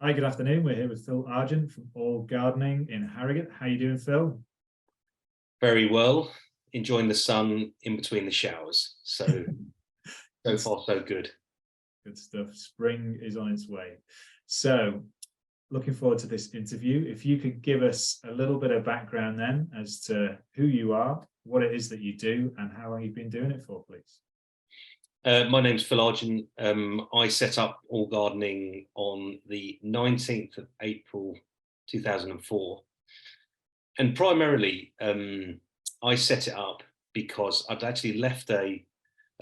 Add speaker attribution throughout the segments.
Speaker 1: Hi, good afternoon. We're here with Phil Argent from All Gardening in Harrogate. How you doing, Phil?
Speaker 2: Very well. Enjoying the sun in between the showers. So
Speaker 1: Good,
Speaker 2: far so good.
Speaker 1: good stuff. Spring is on its way. So, looking forward to this interview. If you could give us a little bit of background then as to who you are, what it is that you do, and how long you've been doing it for, please.
Speaker 2: My name's Phil Argent. I set up All Gardening on the 19th of April 2004. And primarily, I set it up because I'd actually left a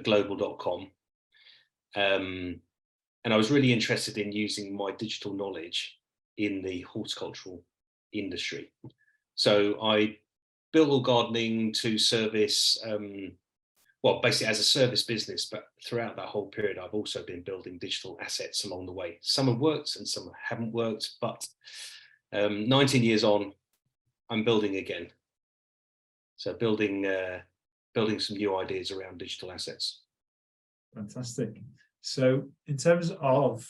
Speaker 2: global.com, and I was really interested in using my digital knowledge in the horticultural industry. So I built All Gardening to service, basically as a service business, but throughout that whole period, I've also been building digital assets along the way. Some have worked and some haven't worked, but 19 years on, I'm building again. So building some new ideas around digital assets.
Speaker 1: Fantastic. So, in terms of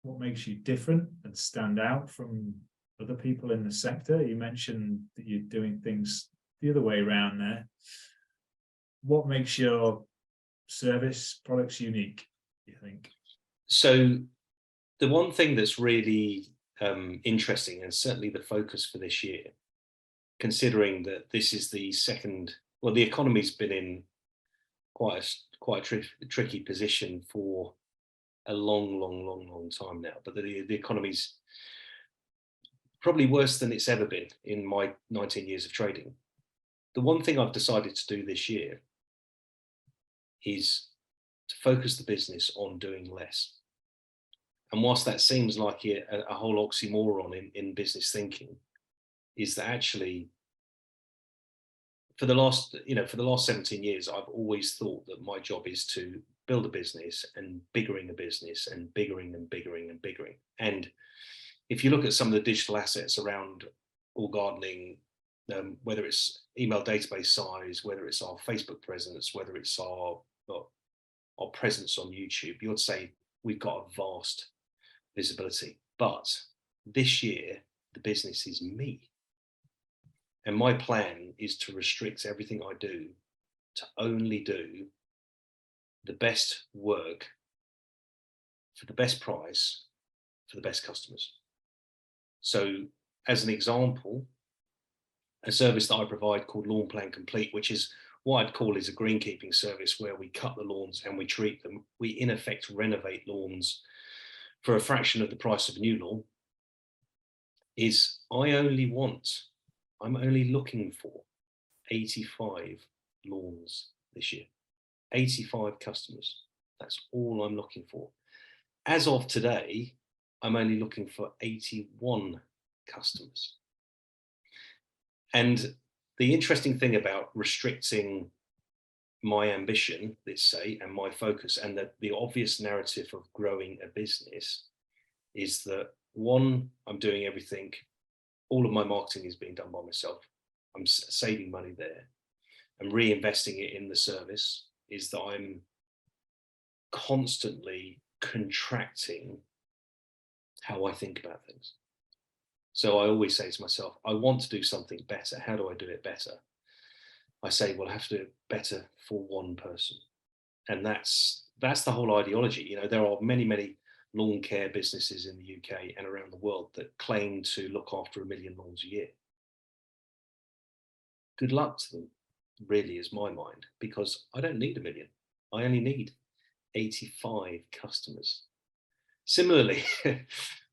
Speaker 1: what makes you different and stand out from other people in the sector, you mentioned that you're doing things the other way around there. What makes your service products unique, you think?
Speaker 2: So the one thing that's really interesting, and certainly the focus for this year, considering that this is the second, well, the economy's been in quite a tricky position for a long time now, but the economy's probably worse than it's ever been in my 19 years of trading. The one thing I've decided to do this year is to focus the business on doing less. And whilst that seems like a whole oxymoron in business thinking, is that actually for the last 17 years, I've always thought that my job is to build a business and biggering a business and biggering and biggering and biggering. And if you look at some of the digital assets around All Gardening, whether it's email database size, whether it's our Facebook presence, whether it's our presence on YouTube, you'd say we've got a vast visibility. But this year, the business is me. And my plan is to restrict everything I do to only do the best work for the best price for the best customers. So as an example, a service that I provide called Lawn Plan Complete, which is what I'd call is a greenkeeping service where we cut the lawns and we treat them. We in effect renovate lawns for a fraction of the price of a new lawn. I'm only looking for 85 lawns this year, 85 customers. That's all I'm looking for. As of today, I'm only looking for 81 customers. And the interesting thing about restricting my ambition, let's say, and my focus, and the obvious narrative of growing a business is that, one, I'm doing everything. All of my marketing is being done by myself. I'm saving money there. I'm reinvesting it in the service, is that I'm constantly contracting how I think about things. So I always say to myself, I want to do something better. How do I do it better? I say, well, I have to do it better for one person. And that's the whole ideology. You know, there are many lawn care businesses in the UK and around the world that claim to look after 1 million lawns a year. Good luck to them, really, is my mind, because I don't need 1 million. I only need 85 customers. Similarly,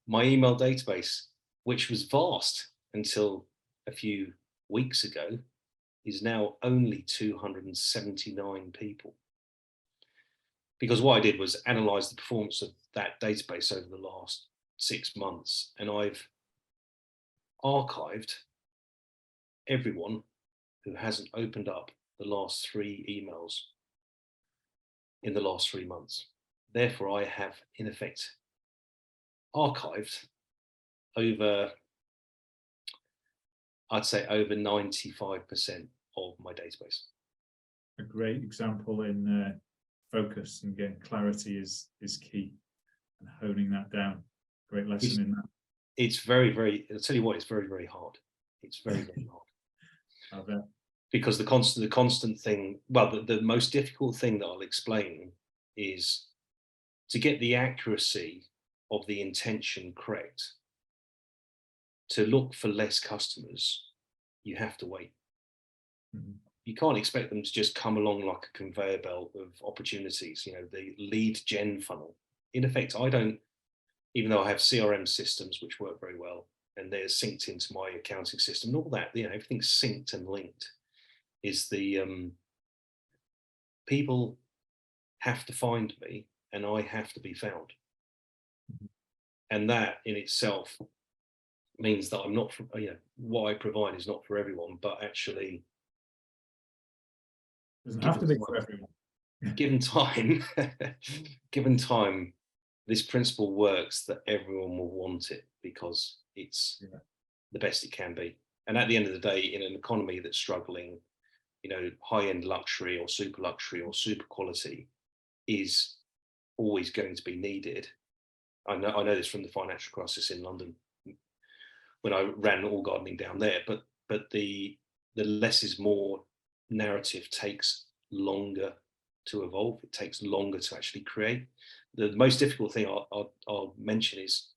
Speaker 2: my email database, which was vast until a few weeks ago, is now only 279 people. Because what I did was analyze the performance of that database over the last 6 months, and I've archived everyone who hasn't opened up the last 3 emails in the last 3 months. Therefore, I have, in effect, archived over 95% of my database.
Speaker 1: A great example in focus and getting clarity is key, and honing that down. great lesson in that.
Speaker 2: It's very, very, I'll tell you what, it's very, very hard. It's very, very hard.
Speaker 1: I bet.
Speaker 2: Because the constant thing, well, the most difficult thing that I'll explain is to get the accuracy of the intention correct. To look for less customers, you have to wait.
Speaker 1: Mhm.
Speaker 2: You can't expect them to just come along like a conveyor belt of opportunities. You know, the lead gen funnel. In effect, I don't, even though I have CRM systems which work very well and they're synced into my accounting system and all that, you know, everything's synced and linked, is the people have to find me and I have to be found.
Speaker 1: Mhm.
Speaker 2: And that in itself means that I'm not, you know, what I provide is not for everyone, but actually,
Speaker 1: Doesn't have
Speaker 2: given
Speaker 1: to be
Speaker 2: time,
Speaker 1: for everyone.
Speaker 2: given time, given time, this principle works that everyone will want it because it's
Speaker 1: Yeah.
Speaker 2: the best it can be. And at the end of the day, in an economy that's struggling, you know, high-end luxury or super quality is always going to be needed. I know this from the financial crisis in London when I ran all gardening down there, but the less is more narrative takes longer to evolve. It takes longer to actually create. The most difficult thing I'll mention is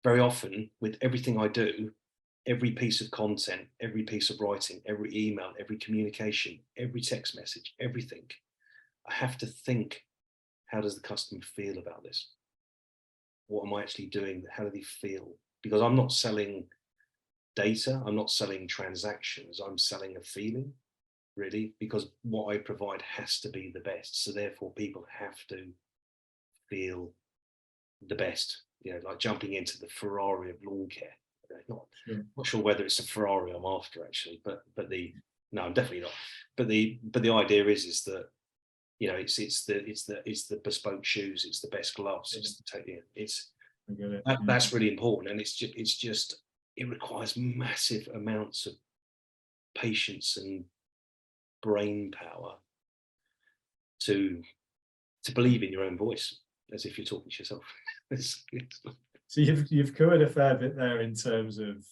Speaker 2: very often with everything I do, every piece of content, every piece of writing, every email, every communication, every text message, everything, I have to think, how does the customer feel about this? What am I actually doing? How do they feel? Because I'm not selling data, I'm not selling transactions, I'm selling a feeling, really, because what I provide has to be the best. So therefore people have to feel the best, you know, like jumping into the Ferrari of lawn care. Not sure whether it's a Ferrari I'm after actually, but the no, I'm definitely not. But the idea is that, you know, it's the bespoke shoes, it's the best gloves, it's
Speaker 1: I get it.
Speaker 2: that's really important, and it's just it requires massive amounts of patience and brain power to believe in your own voice as if you're talking to yourself.
Speaker 1: So you've covered a fair bit there in terms of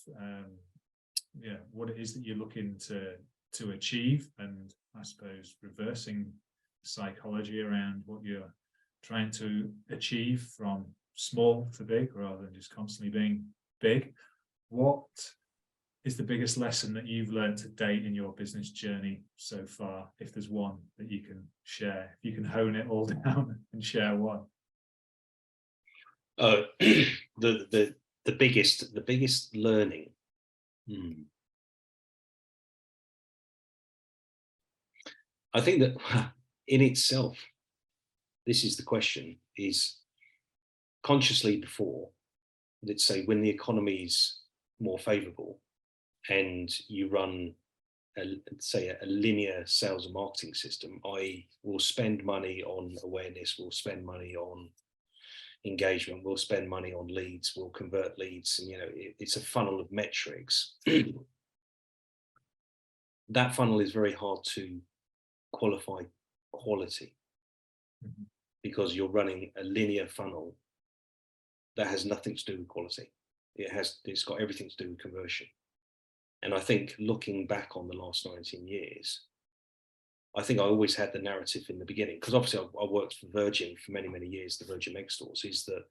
Speaker 1: what it is that you're looking to achieve, and I suppose reversing psychology around what you're trying to achieve from small to big rather than just constantly being big. What is the biggest lesson that you've learned to date in your business journey so far, if there's one that you can share? If you can hone it all down and share one.
Speaker 2: The biggest learning. I think that in itself, this is the question, is consciously before, let's say when the economy is more favorable and you run say a linear sales and marketing system, I will spend money on awareness, we'll spend money on engagement, we'll spend money on leads, we'll convert leads, and you know, it's a funnel of metrics. That funnel is very hard to qualify quality because you're running a linear funnel that has nothing to do with quality. It's got everything to do with conversion. And I think looking back on the last 19 years, I think I always had the narrative in the beginning, because obviously I worked for Virgin for many, many years, the Virgin megastores, is that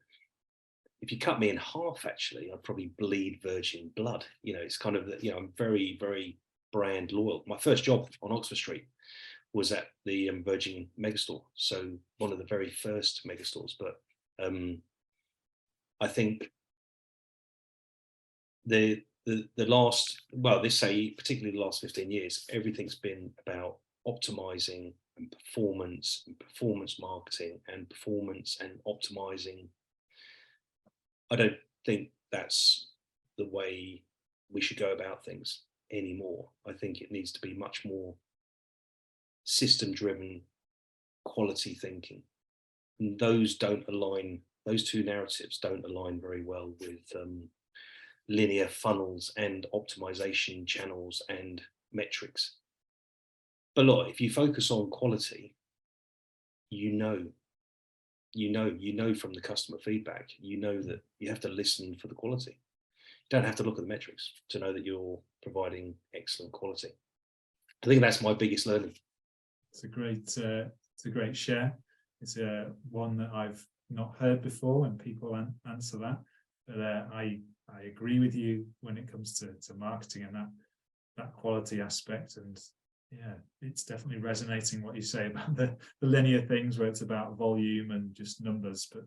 Speaker 2: if you cut me in half, actually, I'd probably bleed Virgin blood. You know, it's kind of, you know, I'm very, very brand loyal. My first job on Oxford Street was at the Virgin megastore. So one of the very first megastores. But I think the last, well, this say particularly the last 15 years, everything's been about optimizing and performance marketing and performance and optimizing. I don't think that's the way we should go about things anymore. I think it needs to be much more system driven, quality thinking. And those two narratives don't align very well with linear funnels and optimization channels and metrics. But look, if you focus on quality, you know you know from the customer feedback, you know that you have to listen for the quality. You don't have to look at the metrics to know that you're providing excellent quality. I think that's my biggest learning.
Speaker 1: It's a great share. It's one that I've not heard before, and people answer that. But I agree with you when it comes to marketing and that quality aspect. And yeah, it's definitely resonating what you say about the linear things where it's about volume and just numbers. But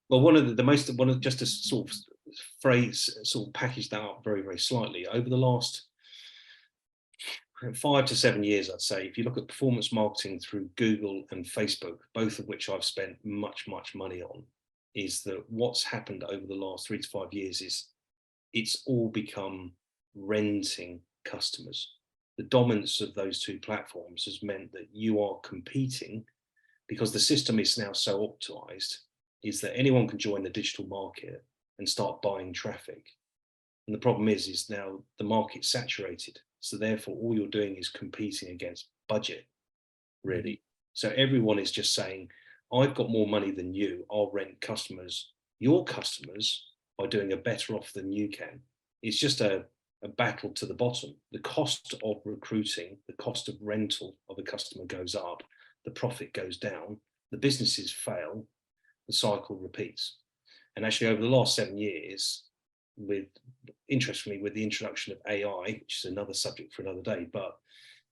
Speaker 2: well, just to sort of package that up very, very slightly, over the last 5 to 7 years, I'd say, if you look at performance marketing through Google and Facebook, both of which I've spent much money on, is that what's happened over the last 3 to 5 years is it's all become renting customers. The dominance of those two platforms has meant that you are competing, because the system is now so optimized, is that anyone can join the digital market and start buying traffic. And the problem is now the market's saturated. So therefore, all you're doing is competing against budget, really. So everyone is just saying, I've got more money than you, I'll rent your customers, by doing a better off than you can. It's just a battle to the bottom. The cost of recruiting, the cost of rental of a customer goes up, the profit goes down, the businesses fail, the cycle repeats. And actually over the last 7 years, interestingly, with the introduction of AI, which is another subject for another day, but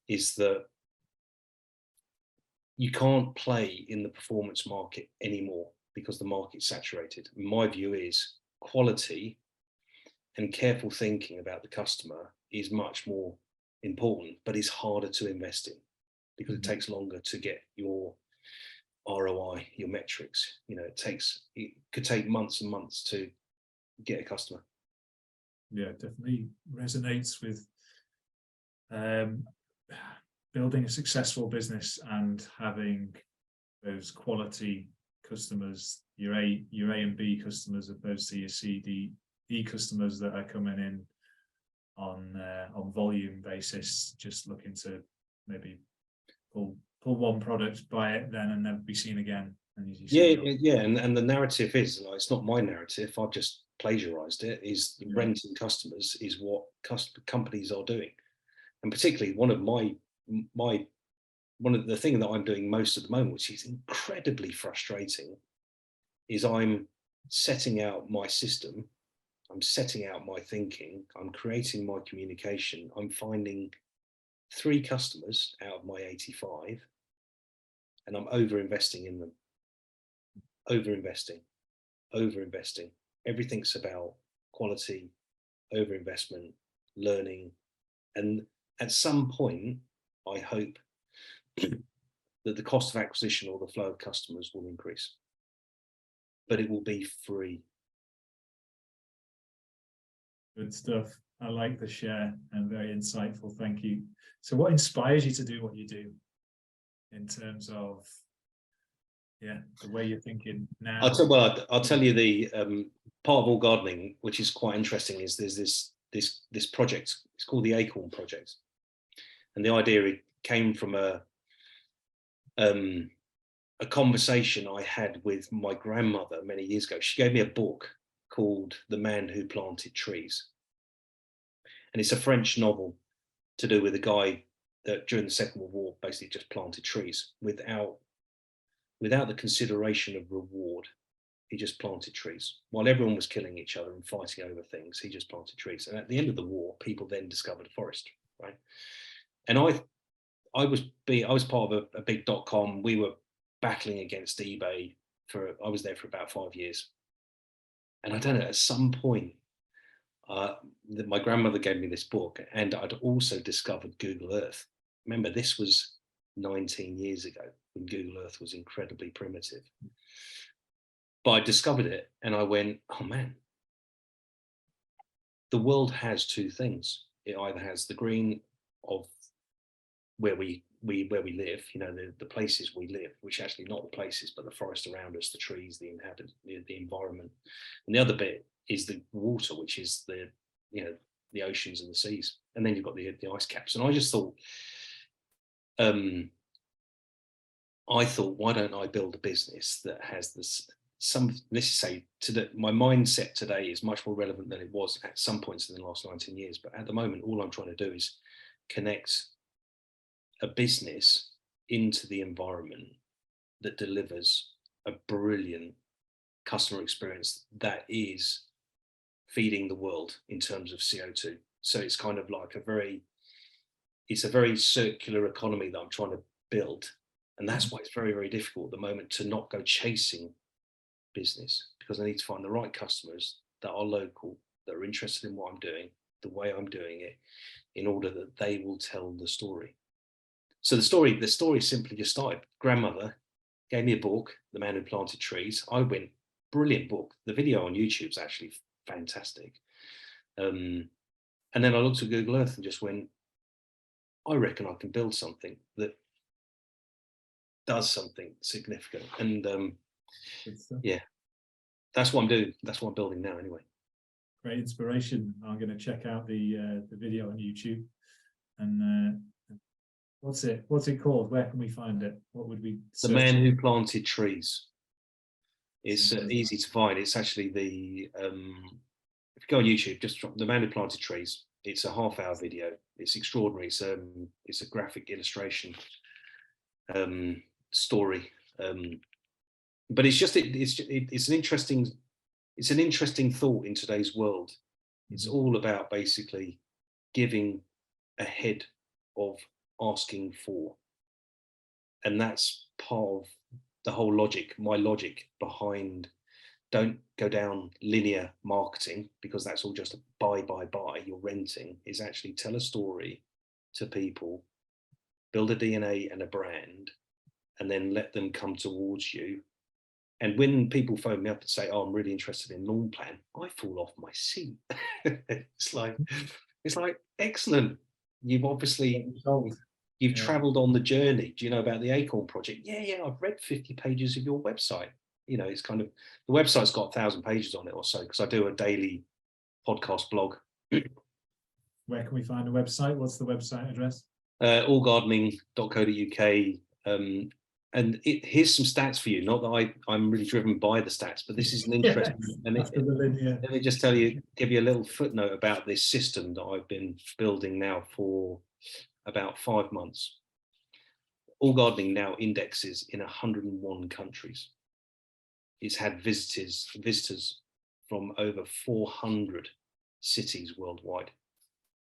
Speaker 2: is that you can't play in the performance market anymore because the market's saturated. My view is quality and careful thinking about the customer is much more important, but is harder to invest in because it takes longer to get your ROI, your metrics. It could take months and months to get a customer.
Speaker 1: Yeah, definitely resonates with building a successful business and having those quality customers, your A and B customers, opposed to your C, D, E customers that are coming in on volume basis, just looking to maybe pull one product, buy it then and never be seen again. And
Speaker 2: and the narrative is, it's not my narrative, I've just plagiarized it, is renting customers is what companies are doing. And particularly one of the things that I'm doing most at the moment, which is incredibly frustrating, is I'm setting out my system, I'm setting out my thinking, I'm creating my communication, I'm finding 3 customers out of my 85, and I'm over-investing in them. Over-investing. Everything's about quality, over-investment, learning. And at some point, I hope that the cost of acquisition or the flow of customers will increase, but it will be free.
Speaker 1: Good stuff. I like the share and very insightful. Thank you. So what inspires you to do what you do in terms of the way you're thinking now?
Speaker 2: I'll tell you the part of all gardening, which is quite interesting, is there's this project. It's called the Acorn Project, and the idea came from a conversation I had with my grandmother many years ago. She gave me a book called The Man Who Planted Trees, and it's a French novel to do with a guy that during the Second World War basically just planted trees without the consideration of reward. He just planted trees. While everyone was killing each other and fighting over things, he just planted trees. And at the end of the war, people then discovered a forest, right? And I was part of a big .com. We were battling against eBay I was there for about 5 years. And I don't know, at some point, my grandmother gave me this book, and I'd also discovered Google Earth. Remember, this was 19 years ago when Google Earth was incredibly primitive. But I discovered it and I went, oh man, the world has 2 things. It either has the green of where we live, the places we live, which actually not the places, but the forest around us, the trees, the environment. And the other bit is the water, which is the oceans and the seas. And then you've got the ice caps. And I just thought, I thought, why don't I build a business that has this, let's say my mindset today is much more relevant than it was at some points in the last 19 years. But at the moment, all I'm trying to do is connect a business into the environment that delivers a brilliant customer experience that is feeding the world in terms of CO2. So it's kind of like it's a very circular economy that I'm trying to build. And that's why it's very, very difficult at the moment to not go chasing business, because I need to find the right customers that are local, that are interested in what I'm doing, the way I'm doing it, in order that they will tell the story. So the story simply just started. Grandmother gave me a book, The Man Who Planted Trees. I went, brilliant book. The video on YouTube is actually fantastic. And then I looked at Google Earth and just went, I reckon I can build something that does something significant. And yeah, that's what I'm doing. That's what I'm building now anyway.
Speaker 1: Great inspiration. I'm going to check out the video on YouTube. And what's it called? Where can we find it? What would we
Speaker 2: search? The Man Who Planted Trees. It's easy to find. It's actually if you go on YouTube, just drop The Man Who Planted Trees. It's a half-hour video. It's extraordinary. It's a graphic illustration story. But it's an interesting thought in today's world. It's all about basically giving ahead of asking for, and that's part of the whole logic. My logic behind don't go down linear marketing, because that's all just a buy. You're renting. Is actually tell a story to people, build a DNA and a brand, and then let them come towards you. And when people phone me up and say, "Oh, I'm really interested in Lawn Plan," I fall off my seat. It's like excellent. You've obviously you've travelled on the journey. Do you know about the Acorn Project? Yeah. I've read 50 pages of your website. You know, it's kind of, the website's got 1,000 pages on it or so, because I do a daily podcast blog.
Speaker 1: Where can we find the website? What's the website address?
Speaker 2: allgardening.co.uk. And here's some stats for you. Not that I'm really driven by the stats, but this is an interesting. Let me just give you a little footnote about this system that I've been building now for about 5 months. All Gardening now indexes in 101 countries. It's had visitors from over 400 cities worldwide.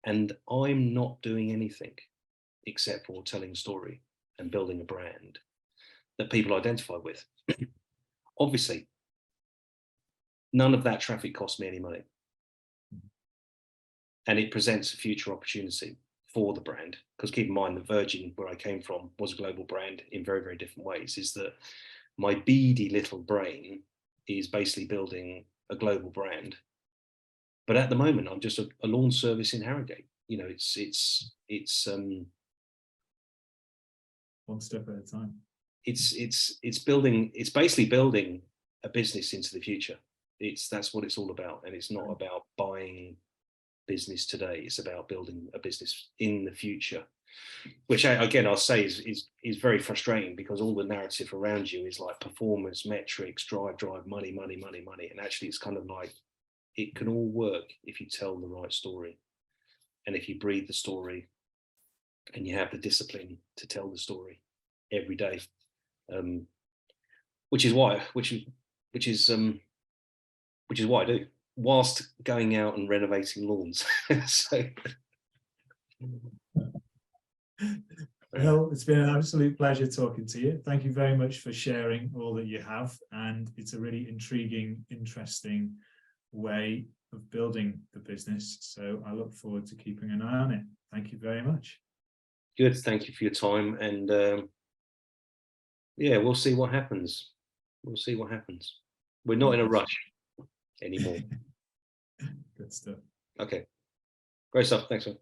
Speaker 2: And I'm not doing anything except for telling a story and building a brand that people identify with. Obviously, none of that traffic costs me any money. And it presents a future opportunity for the brand, because keep in mind, the Virgin, where I came from, was a global brand in very, very different ways. Is that my beady little brain is basically building a global brand. But at the moment, I'm just a lawn service in Harrogate. You know, it's
Speaker 1: one step at a time.
Speaker 2: It's basically building a business into the future. That's what it's all about. And it's not about buying business today. It's about building a business in the future, which I'll say is very frustrating, because all the narrative around you is like performance, metrics, drive, money. And actually it's kind of like, it can all work if you tell the right story, and if you breathe the story, and you have the discipline to tell the story every day. Which is what I do, whilst going out and renovating lawns. So,
Speaker 1: well, it's been an absolute pleasure talking to you. Thank you very much for sharing all that you have, and it's a really intriguing, interesting way of building the business. So I look forward to keeping an eye on it. Thank you very much.
Speaker 2: Good. Thank you for your time, and yeah, we'll see what happens. We're not in a rush anymore.
Speaker 1: Good stuff.
Speaker 2: Okay. Great stuff. Thanks, man.